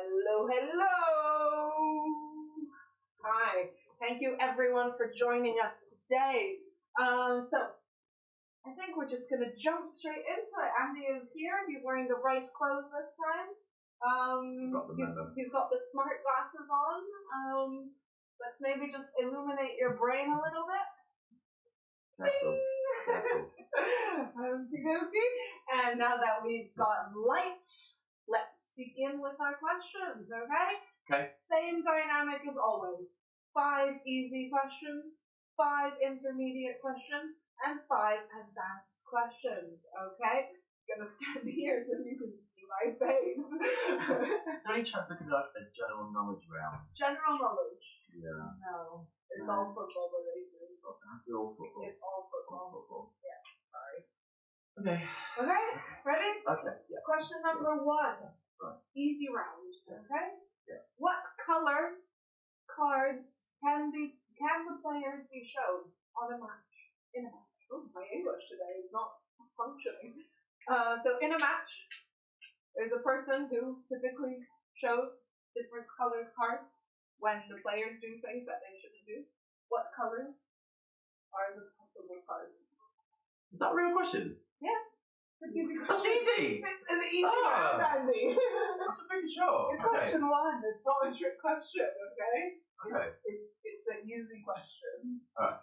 Hello, hello. Hi. Thank you everyone for joining us today. So I think we're just gonna jump straight into it. Andy is here. He's wearing the right clothes this time. He's got the smart glasses on. Let's maybe just illuminate your brain a little bit. Careful. Okay. And now that we've got light, let's begin with our questions, okay? Same dynamic as always. 5 easy questions, 5 intermediate questions, and 5 advanced questions, okay? I'm gonna stand here so you can see my face. Any chance we could do like a general knowledge round? General knowledge? Yeah. No. It's all football related. It's all football. It's all football. Yeah, sorry. Okay. Okay, ready? Okay, yeah. Question number 1. Right. Easy round, okay? Yeah. What color cards can the players be shown on a match? In a match. Oh, my English today is not functioning. So in a match, there's a person who typically shows different colored cards when the players do things that they shouldn't do. What colors are the possible cards? Is that a real question? Yeah. That's easy! It's an easy round, Andy. I'm just making sure. It's question 1. It's not a trick question, okay? Okay. It's an easy question. Alright.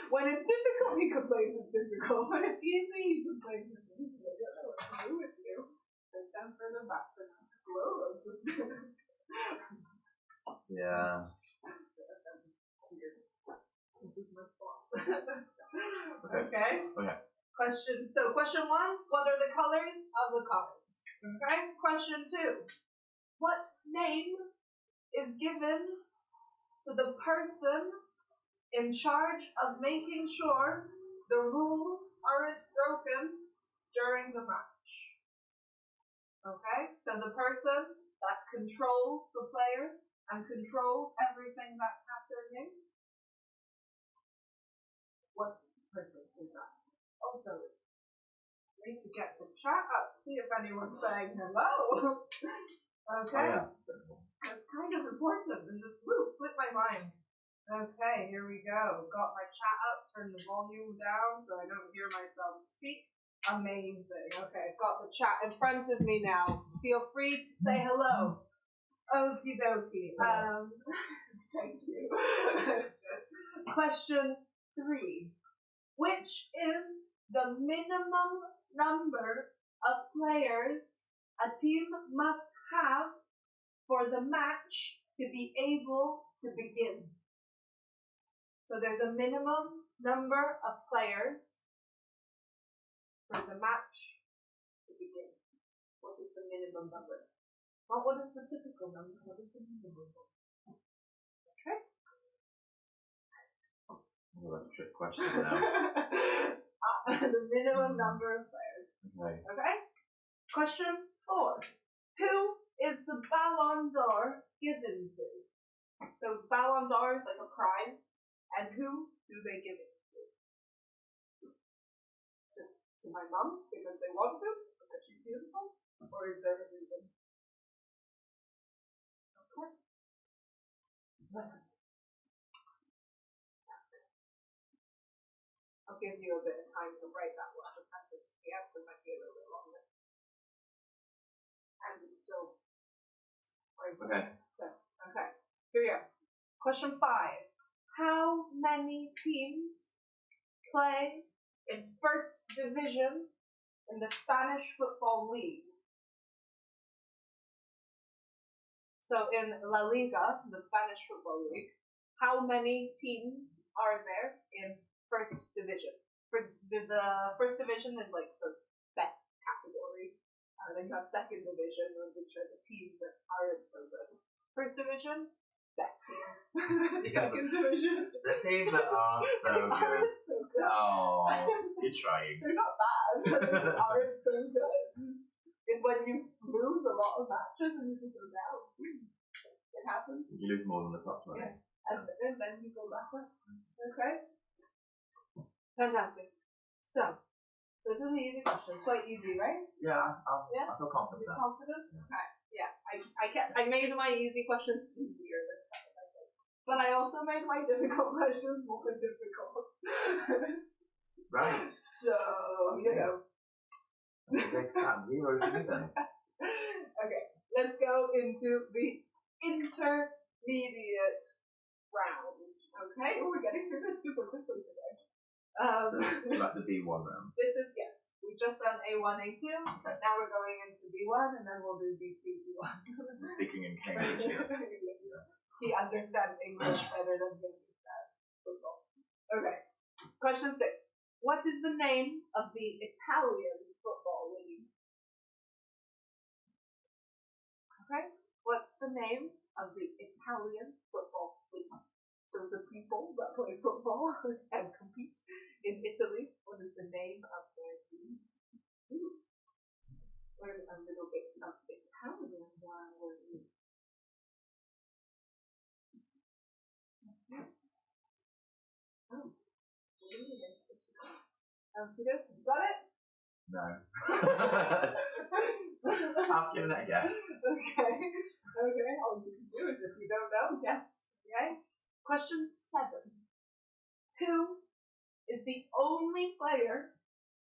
When it's difficult, you can place it's difficult. When it's easy, you can place it's easy. I don't know what to do with you. And down further back, but just slow. Yeah. This is my fault. Okay. Question 1, what are the colors of the cards? Okay. Question 2, what name is given to the person in charge of making sure the rules aren't broken during the match? Okay. So the person that controls the players and controls everything that's happening. What person is that? Also, I need to get the chat up, see if anyone's saying hello. Okay. Oh, yeah. That's kind of important in this move. Slipped my mind. Okay, here we go. Got my chat up, turn the volume down so I don't hear myself speak. Amazing. Okay, I've got the chat in front of me now. Feel free to say hello. Okie dokie. Thank you. Question 3. Which is the minimum number of players a team must have for the match to be able to begin? So there's a minimum number of players for the match to begin. What is the minimum number? Not what is the typical number, what is the minimum number? Okay. Oh, that's a trick question now. The minimum number of players. Okay. Question 4. Who is the Ballon d'Or given to? So Ballon d'Or is like a prize, and who do they give it to? Just to my mum because they want to, because she's beautiful, or is there a reason? Okay. I'll give you a bit of time to write that one. The sentence, the answer might be a little bit longer. And it's still. Okay. Okay. Here we go. Question 5. How many teams play in first division in the Spanish Football League? So in La Liga, the Spanish Football League, how many teams are there in first division? For the first division is like the best category. Then you have second division, which are the teams that aren't so good. First division, best teams. Second division, the teams that are so good. Oh, you're trying. They're not bad, but they just aren't so good. It's when you lose a lot of matches and you just go down. It happens. You lose more than the top 20. Yeah. And then you go back up. Okay? Fantastic. So, this is an easy question. It's quite easy, right? Yeah, I feel confident. You're confident? Yeah. Okay. Yeah. I made my easy questions easier this time, I think. But I also made my difficult questions more difficult. Right. So, you know. Okay, that's 0 to me then. Okay, let's go into the intermediate round. Okay, we're getting through this super quickly today. Like the B1 round. This is, yes, we've just done A1, A2. Okay. Now we're going into B1, and then we'll do B2, C1. I'm speaking in Cambridge here. Yeah. He understands English better than he understands football. Okay, question 6. What is the name of the Italian football league? Okay, what's the name of the Italian football league? So the people that play football and compete in Italy, what is the name of their league? Ooh. Learn a little bit of Italian while we're here. Okay. Oh, you got it? No. I've given it a guess. Okay. Okay, all you can do is if you don't know, guess. Okay. Question 7. Who is the only player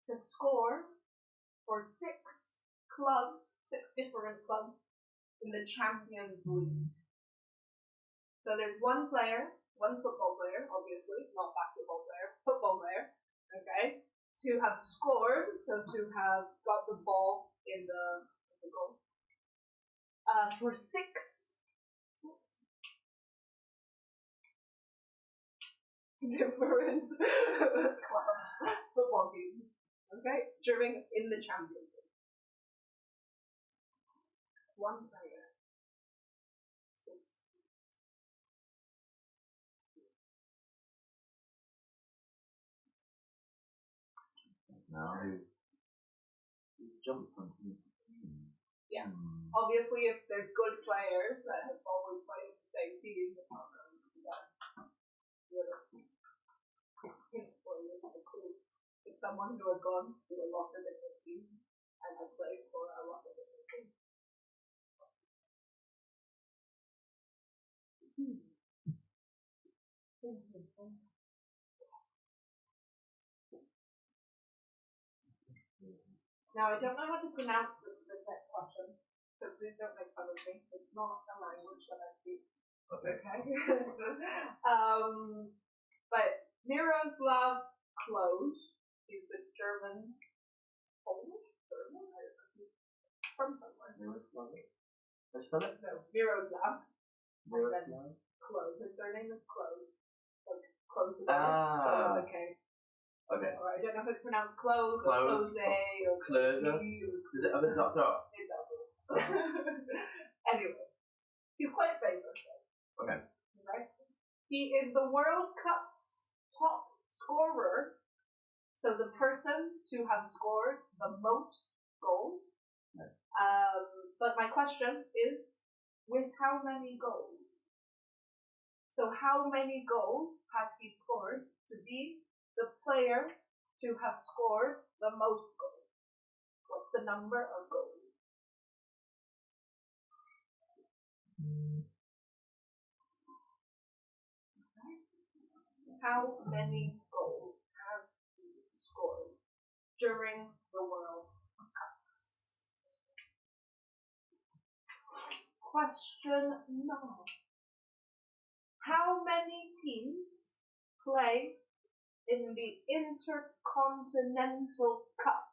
to score for 6 different clubs in the Champions League? So there's one football player, obviously, not basketball player, football player, okay, to have scored, so to have got the ball in the goal, for 6 different clubs, football teams, okay, in the Champions League. One player. 6. Now he's jumped from team to team. Yeah. Obviously, if there's good players that have always played the same team, it's not going to be that. It's someone who has gone to a lot of different teams and has played for a lot of different teams. Now, I don't know how to pronounce the next question, so please don't make fun of me. It's not a language that I speak. Okay. But Miroslav Klose is a German, Polish? German? I don't know. He's from somewhere. Miroslav? How do you spell it? No, Miroslav. Miroslav? Klose. His surname is Klose. Like, Klose the Ah. okay. Okay. Or I don't know if it's pronounced Klose, or Klose, or Klose. Does it have a dot dot? It doesn't. Anyway, he's quite famous. Okay. Right? He is the World Cup's top scorer. So the person to have scored the most goals. Okay. But my question is, with how many goals? So how many goals has he scored to be the player to have scored the most goals? What's the number of goals? How many goals has he scored during the World Cups? Question 9. How many teams play in the Intercontinental Cup?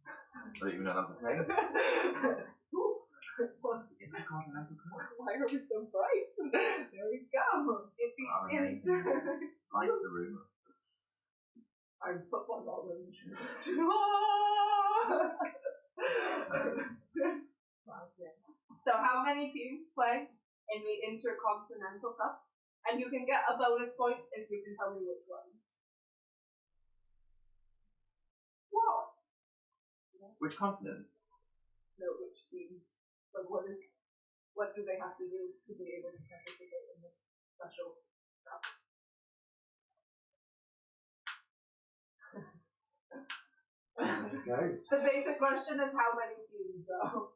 I don't even know that's a thing. Intercontinental Cup? Why are we so bright? There we go. It's the Like the room. I'm football knowledge. So how many teams play in the Intercontinental Cup? And you can get a bonus point if you can tell me which ones. What? Which continent? No, which teams? Like what do they have to do to be able to participate in this special cup? The basic question is how many teams, though.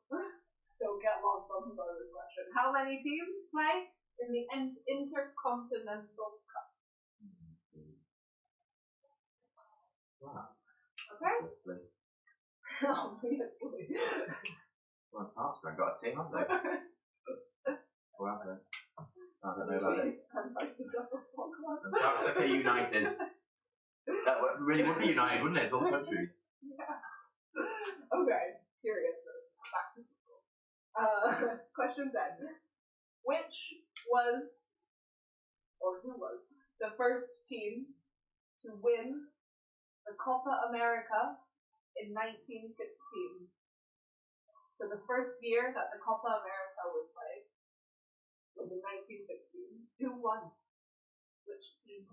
Don't get lost on the bonus question. How many teams play in the Intercontinental Cup? Wow. Okay? Obviously. Obviously. Well, it's hard. I've got a team, haven't they? Well, then. I don't know about it. It's okay, United. That really would be United, wouldn't it? It's all the countries. Yeah. Okay, seriousness. Back to football. Question 10. Which was, or who was, the first team to win the Copa America in 1916? So the first year that the Copa America was played was in 1916. Who won? Which team?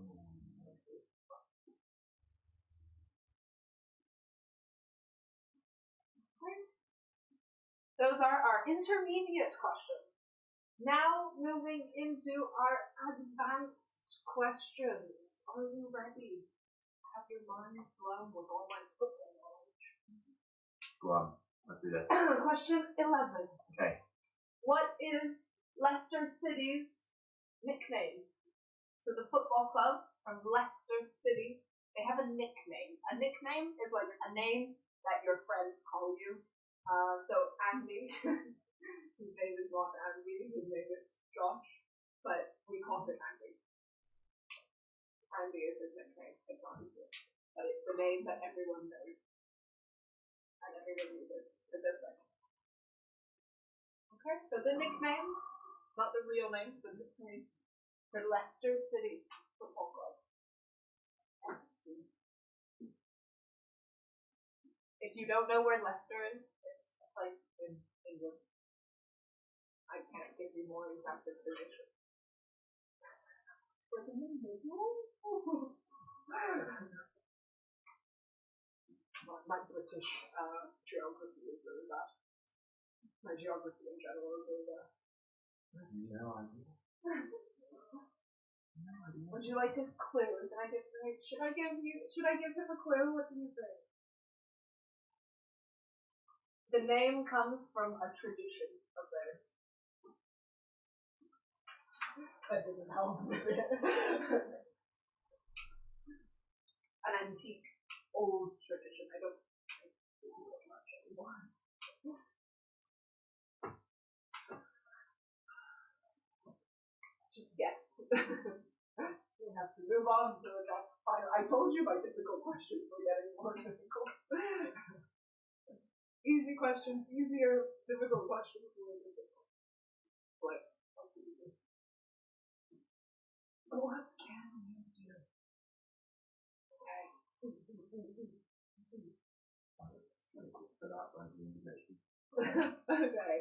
Those are our intermediate questions. Now moving into our advanced questions. Are you ready? Have your minds blown with all my football knowledge? Go on, let's do this. Question 11. Okay. What is Leicester City's nickname? So the football club from Leicester City, they have a nickname. A nickname is like a name that your friends call you. So Andy, his name is not Andy, his name is Josh, but we call him Andy. Andy is his nickname, it's not his name. But it's the name that everyone knows. And everyone uses for their friends. Okay, so the nickname, not the real name, the nickname for Leicester City Football Club. FC. If you don't know where Leicester is, it's a place in England. I can't give you more exact information. My British geography is really bad. My geography in general is really bad. No idea. Would you like a clue? Should I give him a clue? What do you think? The name comes from a tradition of theirs. That didn't help. An antique, old tradition. I don't think we do it much anymore. Just guess. We have to move on to the next final. I told you my difficult questions were getting more difficult. Easy questions, easier, difficult questions, more difficult. What can you do? What can you do? Okay. For that one, Okay.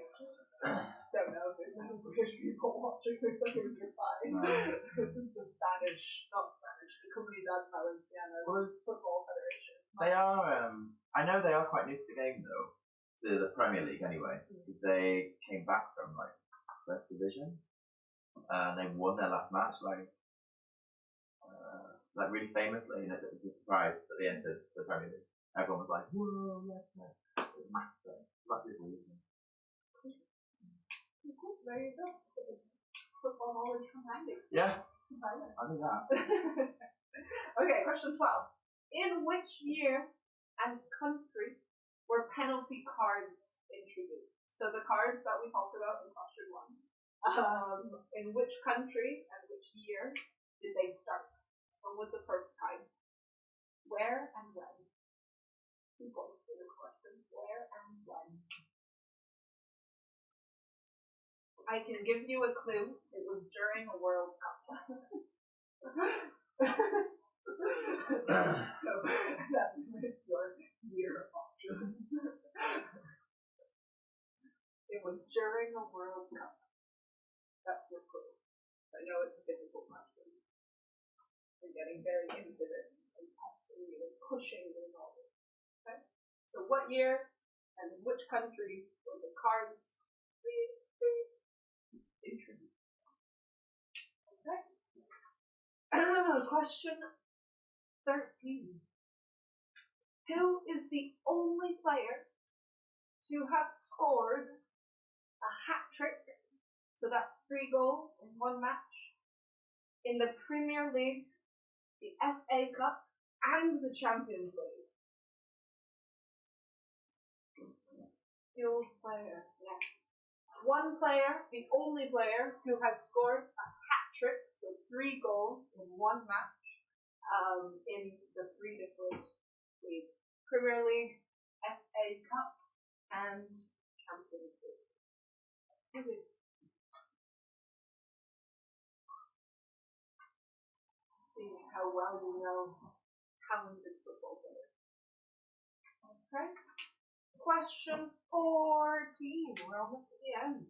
Don't know if there's any British people watching this, I think you're fine. This is the Spanish, not Spanish, the Comunidad Valenciana's Football Federation. They are, I know they are quite new to the game though, to the Premier League anyway. They came back from like first division, and they won their last match like really famously, and it was a surprise that they entered the Premier League. Everyone was like, whoa, Leicester. It was massive. Massive reason. There you go. Football knowledge from Andy. Yeah, I knew that. Okay, question 12. In which year and country were penalty cards introduced? So the cards that we talked about in question 1. In which country and which year did they start? When was the first time? Where and when? Who goes for this question? Where and when? I can give you a clue. It was during a World Cup. So that is your year option. It was during a World Cup. That's your clue. I know it's a difficult question. We're getting very into this and testing you and pushing your knowledge. Okay? So what year and in which country were the cards introduced? Okay. Question 13. Who is the only player to have scored a hat-trick, so that's 3 goals in one match, in the Premier League, the FA Cup, and the Champions League? Skilled player, yes. One player, the only player who has scored a hat-trick, so 3 goals in one match, in the 3 different leagues. Premier League, FA Cup, and Champions League. See how well you know talented football players. Okay. Question 14. We're almost at the end.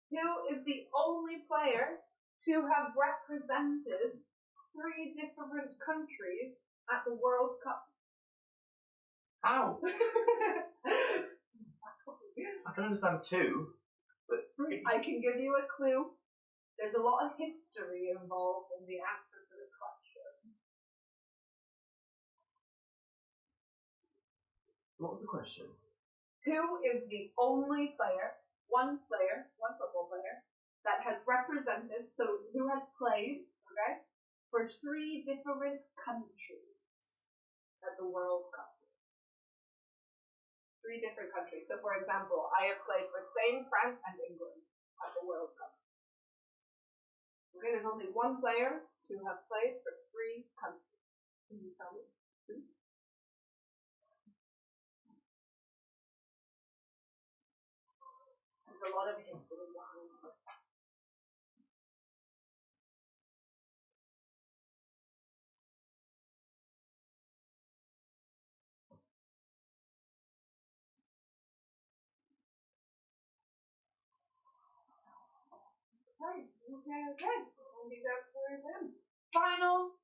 Who is the only player to have represented 3 different countries at the World Cup? How? I can understand 2, but 3. I can give you a clue. There's a lot of history involved in the answer to this question. What was the question? Who is the only player, one football player, that has represented, so who has played, okay, for 3 different countries at the World Cup? 3 different countries. So, for example, I have played for Spain, France, and England at the World Cup. Okay, there's only one player to have played for 3 countries. Can you tell me? There's a lot of history behind this. Okay. All these answers in. Final,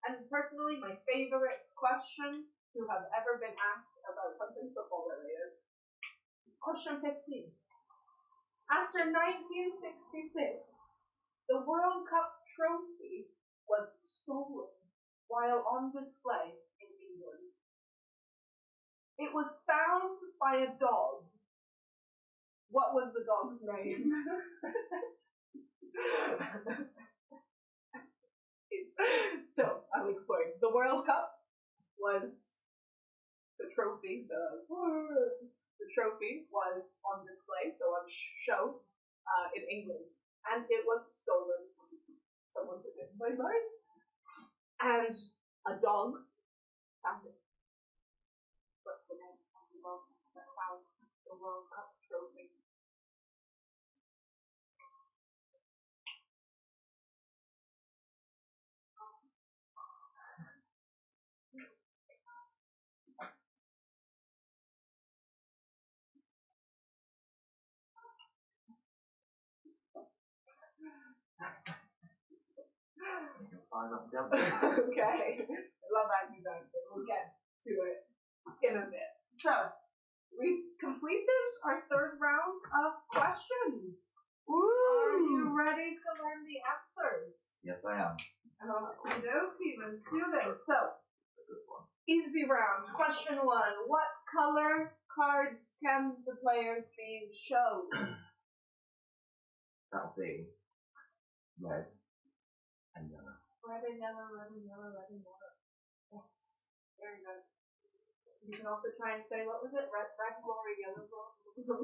and personally my favorite question to have ever been asked about something football related. Question 15. After 1966, the World Cup trophy was stolen while on display in England. It was found by a dog. What was the dog's name? So, I'll explain. The World Cup was the trophy, the trophy was on display, so on show, in England. And it was stolen. Someone took it by mine. And a dog found it. What's the name of the dog that found the World Cup trophy? Okay. I love Andy's answer. We'll get to it in a bit. So, we've completed our 3rd round of questions. Woo! Are you ready to learn the answers? Yes, I am. Okay, let's do this. So, easy round. Question 1. What color cards can the players be shown? That'll be red and yellow. Red and yellow, red and yellow, red and yellow. Yes, very good. You can also try and say, what was it? Red lorry, yellow lorry.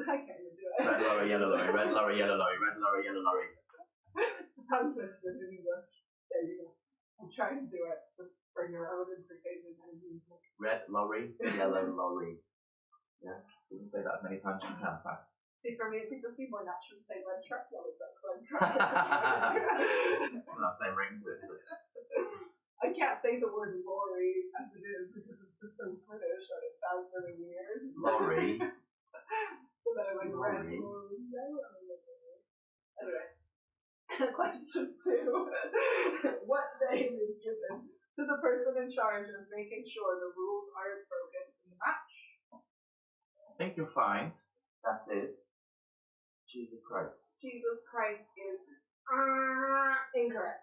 I can't even do it. Red lorry, yellow lorry, red lorry, yellow lorry, red lorry, yellow lorry. It's a tongue twister in English. There you go. I'm trying to do it just for your own entertainment and music. Red lorry, yellow lorry. Yeah, you can say that as many times as you can fast. See, for me, it could just be more natural to say red truck, yellow truck, red truck. Well, that's no ring to it. I can't say the word lorry as it is because it's just so British and it sounds really weird. Lorry. So then I'm like, red lorry, yellow lorry. Anyway, question 2. What name is given to the person in charge of making sure the rules aren't broken in the match? I think you'll find that is Jesus Christ. Jesus Christ is incorrect.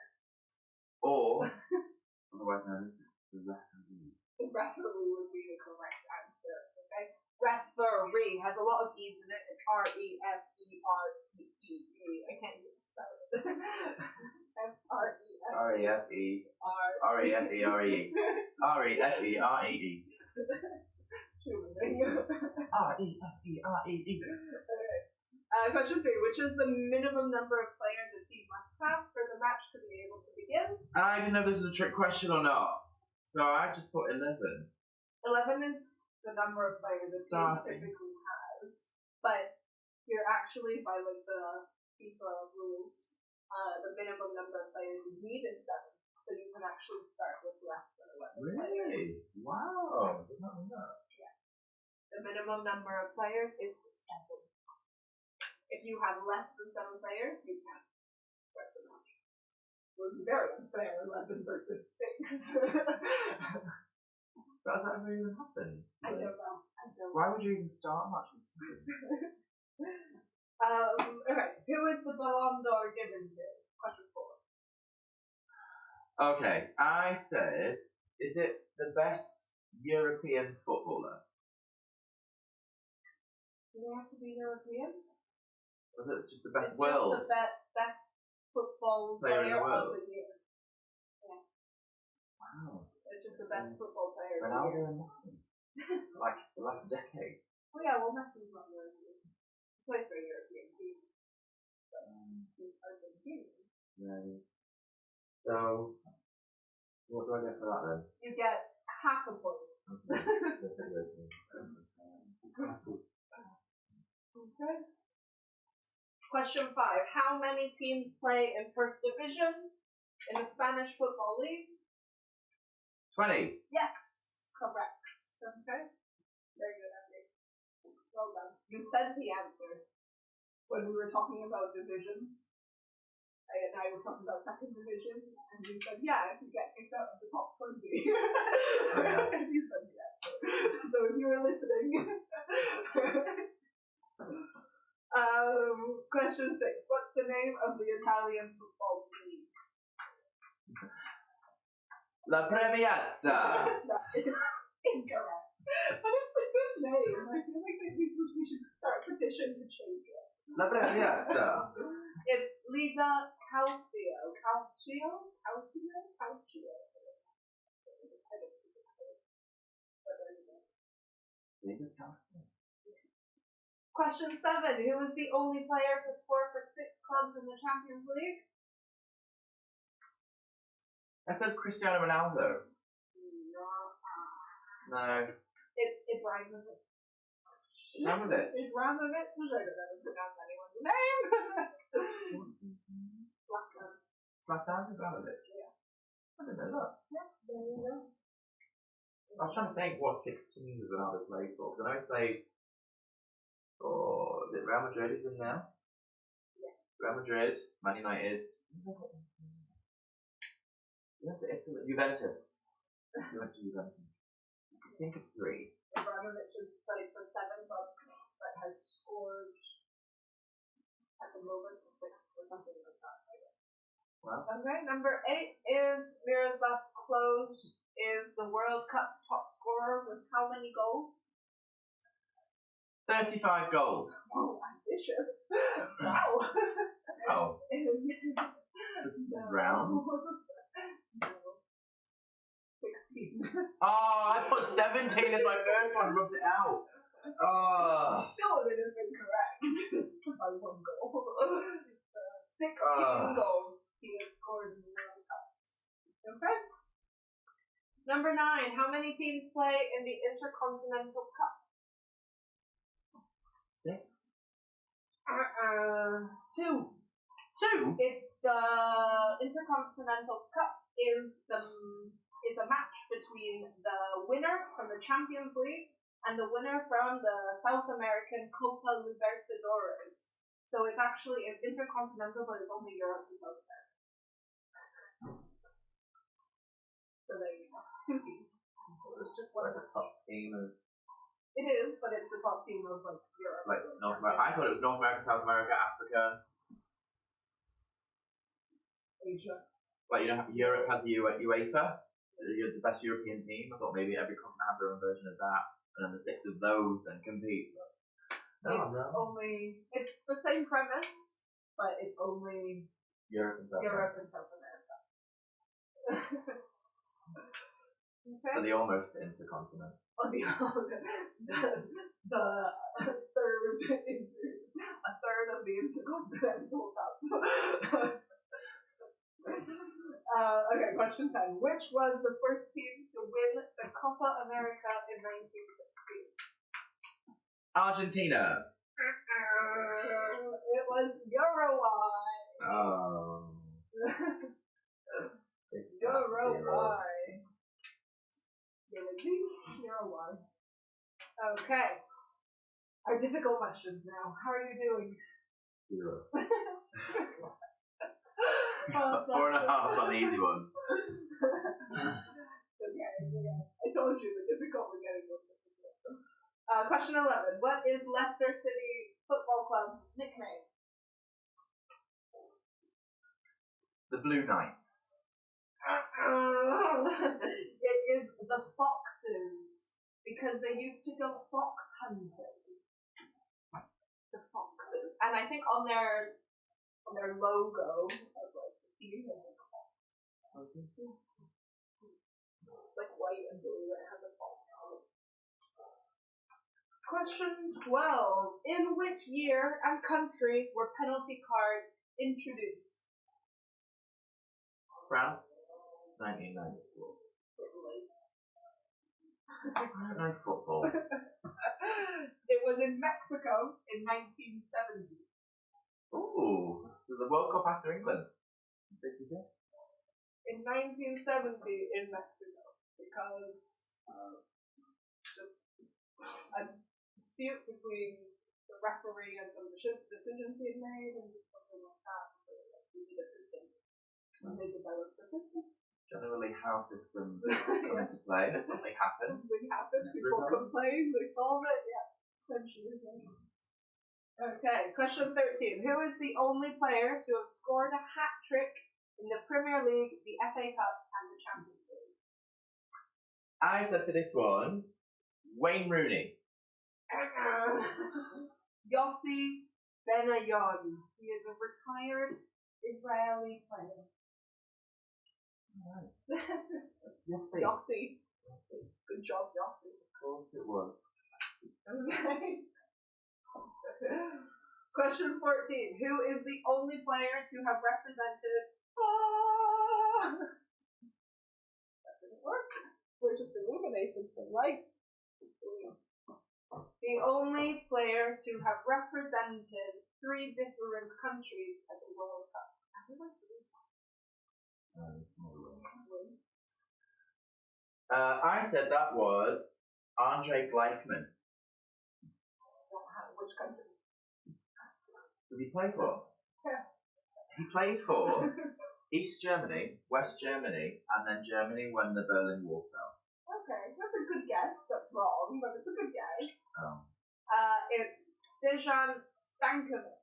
Or, otherwise known as the referee. Referee would be the correct answer. Okay. Referee has a lot of E's in it. It's R-E-F-E-R-E-E. I can't even spell it. R-E-F-E. R-E-F-E-R-E. R-E-F-E-R-E-E. R-E-F-E-R-E-E. Okay. Question 3. Which is the minimum number of players a team must have for the match to be able to begin? I didn't know if this was a trick question or not. So I just put 11. 11 is the number of players a team typically has. But you're actually, by like the FIFA rules, the minimum number of players you need is 7. So you can actually start with less than 11 players. Really? Wow. Did not know that. Yeah. The minimum number of players is 7. If you have less than 7 players, you can't start the match. It would be very unfair, 11 versus 6. Does that ever even happen? I don't know. Why would you even start a match with 7? Okay. Who is the Ballon d'Or given to? Question 4. Okay, I said, is it the best European footballer? Do they have to be European? Was it just the best It's world? just the best football Player in the player world? of the year. Yeah. Wow. It's just the best football player of the Ronaldo year. and Messi. Like the last decade. Oh yeah, well Messi's not European. He plays for a European team. But he's Argentinian. Yeah. So, what do I get for that then? You get half a point. Okay. Question 5. How many teams play in First Division in the Spanish Football League? 20. Yes, correct. Okay. Very good, Andy. Well done. You said the answer when we were talking about divisions. And I was talking about second division, and you said, yeah, if you get kicked out of the top 20. And you said the answer. So if you were listening. Question 6. What's the name of the Italian football league? La Premiazza. That is incorrect. But it's a good name. I feel like we should start a petition to change it. La Premiazza. It's Liga Calcio. Calcio? Calcio? Calcio. Question 7. Who was the only player to score for 6 clubs in the Champions League? I said Cristiano Ronaldo. No. It's Ibrahimovic. Ibrahimovic? Ibrahimovic? I don't know how to pronounce anyone's name. Zlatan Ibrahimovic? Yeah. I didn't know that. Yeah, there you go. I was trying to think what 6 teams Ronaldo played for. Because I know he played for, is it Real Madrid he's in now? Yes. Real Madrid, Man United. He went to Italy. Juventus. He went to Juventus. I think of 3. Ibrahimovic has played for 7 clubs, but has scored at the moment 6 or something like that. Wow. Okay, number 8 is Miroslav Klose is the World Cup's top scorer with how many goals? 35 goals. Oh, ambitious. Wow. Oh. No. Round. No. 16. Oh, I put 17 as my first one, rubbed it out. Oh. Still, it is incorrect by 1 goal. 16 goals he has scored in the World Cup. Okay. Number 9. How many teams play in the Intercontinental Cup? 6. 2. 2? It's the Intercontinental Cup is a match between the winner from the Champions League and the winner from the South American Copa Libertadores. So it's actually an intercontinental, but it's only Europe and South America. So there you go. 2 teams. It's just one like the top team of. It is, but it's the top team of like Europe. Like North America. I thought it was North America, South America, Africa. Asia. Like, you know, Europe has the UEFA. the best European team. I thought maybe every continent had their own version of that, and then the 6 of those then compete. But no, it's the same premise, but it's only Europe and South America. Okay. So the almost intercontinent. The third a third of the intercontinental cup. Okay, question 10. Which was the first team to win the Copa America in 1960? Argentina. It was Uruguay. Oh. Uruguay. Uruguay. Okay. Our difficult questions now. How are you doing? 0. Oh, 4.5 on the easy one. Okay. I told you the difficult were getting more difficult. Question 11. What is Leicester City Football Club's nickname? The Blue Knights. It is the Foxes, because they used to go fox hunting. The Foxes, and I think on their logo of like the team has like a fox. Like white and blue, it has a fox on it. Question 12. In which year and country were penalty cards introduced? France, 1994. I don't know football. It was in Mexico in 1970. Ooh, so the World Cup after England. In 1970 in Mexico, because just a dispute between the referee and some decisions being made and something like that. So we need a system. And they developed the system. Generally, how systems come into play. Something happens. People complain, they solve it. Yeah, essentially. Okay, question 13. Who is the only player to have scored a hat trick in the Premier League, the FA Cup, and the Champions League? I said for this one, Wayne Rooney. Yossi Benayoun. He is a retired Israeli player. Right. Yossi. Good job, Yossi. Of course it was. Okay. Question 14. Who is the only player to have represented... That didn't work. We're just illuminated from light. The only player to have represented 3 different countries at the World Cup. I said that was Andre Gleichmann. Which country? Does he play for? Yeah. He played for East Germany, West Germany, and then Germany when the Berlin Wall fell. Okay, that's a good guess. That's wrong, but it's a good guess. Oh. It's Dejan Stankovic,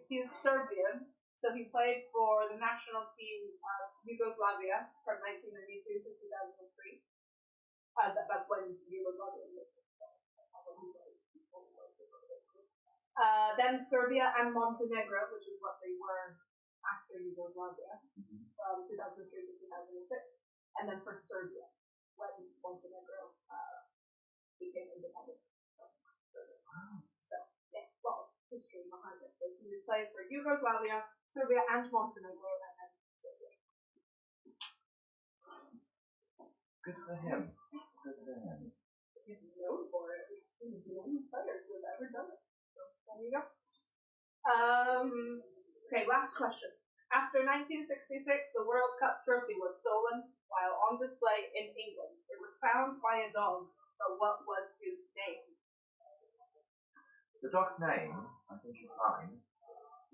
he's Serbian, so he played for the national team of Yugoslavia from 1992 to 2003. That's when Yugoslavia was. Then Serbia and Montenegro, which is what they were after Yugoslavia, from 2003 to 2006. And then for Serbia, when Montenegro became independent. So, yeah, well, history behind it. So he was playing for Yugoslavia, Serbia, and Montenegro, and then Serbia. Good for him. Good for him. He's known for it. He's the only player to have ever done it. So, there you go. Okay, last question. After 1966, the World Cup trophy was stolen while on display in England. It was found by a dog, but what was his name? The dog's name, I think you'll find,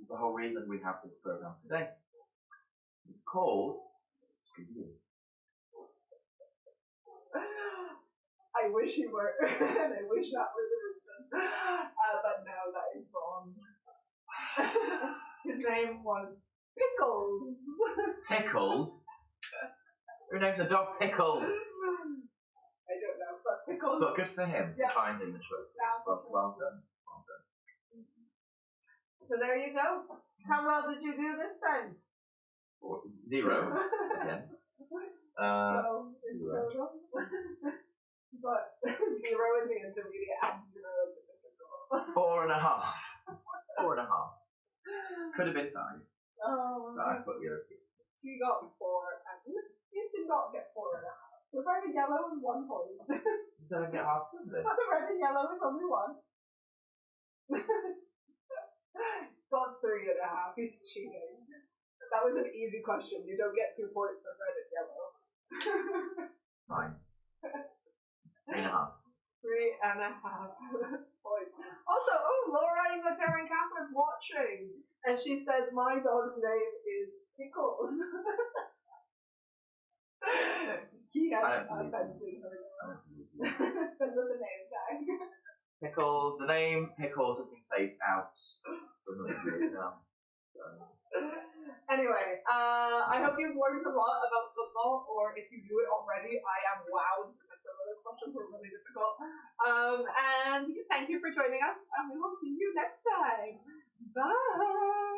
is the whole reason we have this program today. It's called Scooby-Doo. I wish he were, and I wish that were the reason. But no, that is wrong. His name was Pickles. Pickles? Who names a dog Pickles? I don't know, but Pickles. But good for him for Yeah. finding the trophy. Well done. Well done. So there you go. How well did you do this time? 0 again. Zero. But 0 in the intermediate and 0 in the difficult. 4.5. 4.5. Could have been 5. Oh, but I put your. so you got 4, and you did not get 4.5. The red and yellow is 1 point. So I get half of it. But the red and yellow is only 1. Got 3.5. He's cheating. That was an easy question. You don't get 2 points for red and yellow. Fine. 3.5. 3.5 points. Also, Laura in the Terran Castle is watching, and she says my dog's name is Pickles. He has offended her. Send us a name tag. Pickles. The name Pickles has been phased out. Anyway, I hope you've learned a lot about football, or if you do it already, I am wowed because some of those questions were really difficult. And thank you for joining us, and we will see you next time. Bye!